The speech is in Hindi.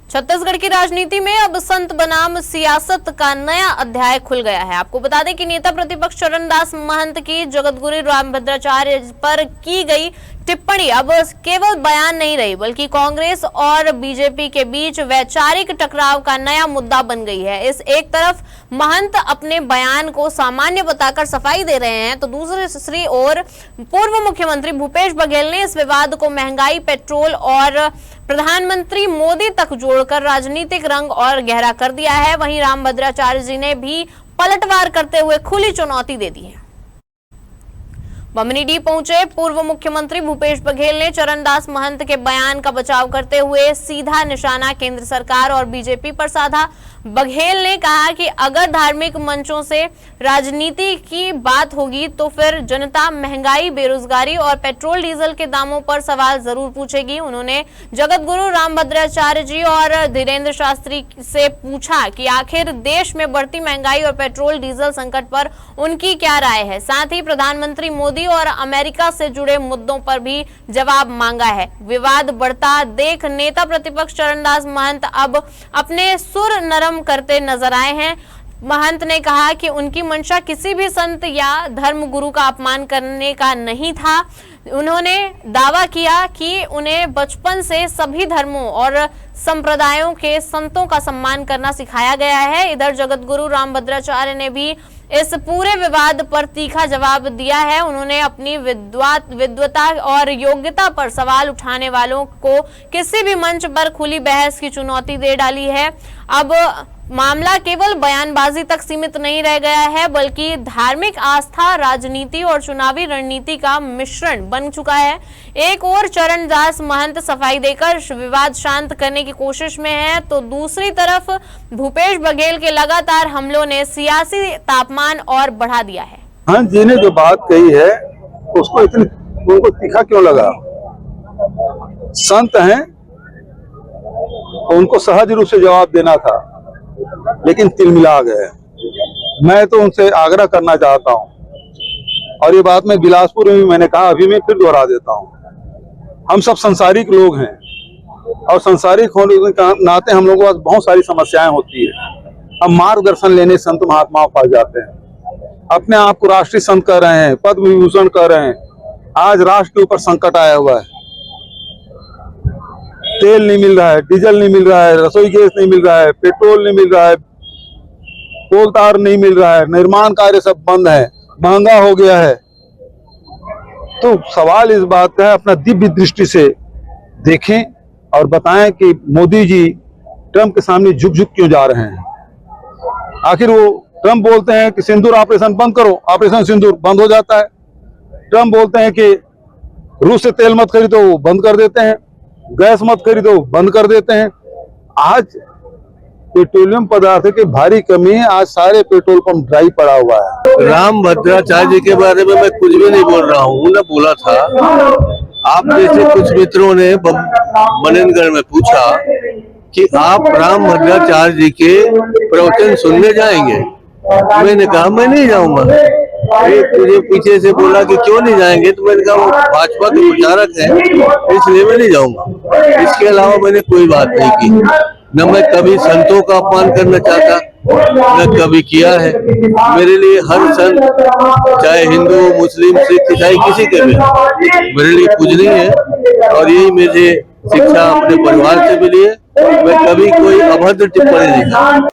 छत्तीसगढ़ की राजनीति में अब संत बनाम सियासत का नया अध्याय खुल गया है। आपको बता दें कि नेता प्रतिपक्ष चरणदास महंत की जगतगुरु रामभद्राचार्य पर की गई टिप्पणी अब केवल बयान नहीं रही, बल्कि कांग्रेस और बीजेपी के बीच वैचारिक टकराव का नया मुद्दा बन गई है। इस एक तरफ महंत अपने बयान को सामान्य बताकर सफाई दे रहे हैं, तो दूसरी ओर पूर्व मुख्यमंत्री भूपेश बघेल ने इस विवाद को महंगाई, पेट्रोल और प्रधानमंत्री मोदी तक जोड़कर राजनीतिक रंग और गहरा कर दिया है। वहीं रामभद्राचार्य जी ने भी पलटवार करते हुए खुली चुनौती दे दी है। बमनीडीह पहुंचे पूर्व मुख्यमंत्री भूपेश बघेल ने चरणदास महंत के बयान का बचाव करते हुए सीधा निशाना केंद्र सरकार और बीजेपी पर साधा। बघेल ने कहा कि अगर धार्मिक मंचों से राजनीति की बात होगी तो फिर जनता महंगाई, बेरोजगारी और पेट्रोल डीजल के दामों पर सवाल जरूर पूछेगी। उन्होंने जगतगुरु रामभद्राचार्य जी और धीरेन्द्र शास्त्री से पूछा कि आखिर देश में बढ़ती महंगाई और पेट्रोल डीजल संकट पर उनकी क्या राय है। साथ ही प्रधानमंत्री मोदी और अमेरिका से जुड़े मुद्दों पर भी जवाब मांगा है। विवाद बढ़ता देख नेता प्रतिपक्ष चरणदास महंत अब अपने सुर नरम करते नजर आए हैं। महंत ने कहा कि उनकी मंशा किसी भी संत या धर्म गुरु का अपमान करने का नहीं था। उन्होंने दावा किया कि उन्हें बचपन से सभी धर्मों और संप्रदायों के संतों का सम्मान करना सिखाया गया है। इधर जगतगुरु रामभद्राचार्य ने भी इस पूरे विवाद पर तीखा जवाब दिया है। उन्होंने अपनी विद्वता और योग्यता पर सवाल उठाने वालों को किसी भी मंच पर खुली बहस की चुनौती दे डाली है। अब मामला केवल बयानबाजी तक सीमित नहीं रह गया है, बल्कि धार्मिक आस्था, राजनीति और चुनावी रणनीति का मिश्रण बन चुका है। एक ओर चरणदास महंत सफाई देकर विवाद शांत करने की कोशिश में है, तो दूसरी तरफ भूपेश बघेल के लगातार हमलों ने सियासी तापमान और बढ़ा दिया है। महंत जी ने जो बात कही है उसको उनको तीखा क्यों लगा? संत हैं, उनको सहज रूप से जवाब देना था, लेकिन तिलमिला गए। मैं तो उनसे आग्रह करना चाहता हूं, और ये बात मैं बिलासपुर में भी मैंने कहा, अभी मैं फिर दोहरा देता हूं। हम सब संसारिक लोग हैं, और संसारिक होने के नाते हम लोगों के पास बहुत सारी समस्याएं होती है। हम मार्गदर्शन लेने संत महात्माओं के पास जाते हैं, अपने आप को राष्ट्रीय संत कर रहे हैं, पद्म विभूषण कर रहे हैं। आज राष्ट्र के ऊपर संकट आया हुआ है, तेल नहीं मिल रहा है, डीजल नहीं मिल रहा है, रसोई गैस नहीं मिल रहा है, पेट्रोल नहीं मिल रहा है, कोल तार नहीं मिल रहा है, निर्माण कार्य सब बंद है, महंगा हो गया है। तो सवाल इस बात का है, अपना दिव्य दृष्टि से देखें और बताएं कि मोदी जी ट्रंप के सामने झुक झुक क्यों जा रहे हैं। आखिर वो ट्रंप बोलते हैं कि सिंदूर ऑपरेशन बंद करो, ऑपरेशन सिंदूर बंद हो जाता है। ट्रंप बोलते हैं कि रूस से तेल मत खरीदो, वो बंद कर देते हैं। गैस मत खरीदो, बंद कर देते हैं। आज पेट्रोलियम पदार्थ की भारी कमी है, आज सारे पेट्रोल पंप ड्राई पड़ा हुआ है। रामभद्राचार्य जी के बारे में मैं कुछ भी नहीं बोल रहा हूँ। उन्होंने बोला था, आप जैसे कुछ मित्रों ने मनेंद्रगढ़ में पूछा कि आप रामभद्राचार्य जी के प्रवचन सुनने जाएंगे। मैंने कहा मैं नहीं जाऊंगा। एक मुझे पीछे से बोला कि क्यों नहीं जाएंगे, तो मैंने कहा वो भाजपा के प्रचारक हैं, इसलिए मैं नहीं जाऊंगा। इसके अलावा मैंने कोई बात नहीं की। न मैं कभी संतों का अपमान करना चाहता, न कभी किया है। मेरे लिए हर संत, चाहे हिंदू, मुस्लिम, सिख, ईसाई, किसी के भी, मेरे लिए पूजनीय है, और यही मुझे शिक्षा अपने परिवार से मिली है। मैं कभी कोई अभद्र टिप्पणी नहीं करता।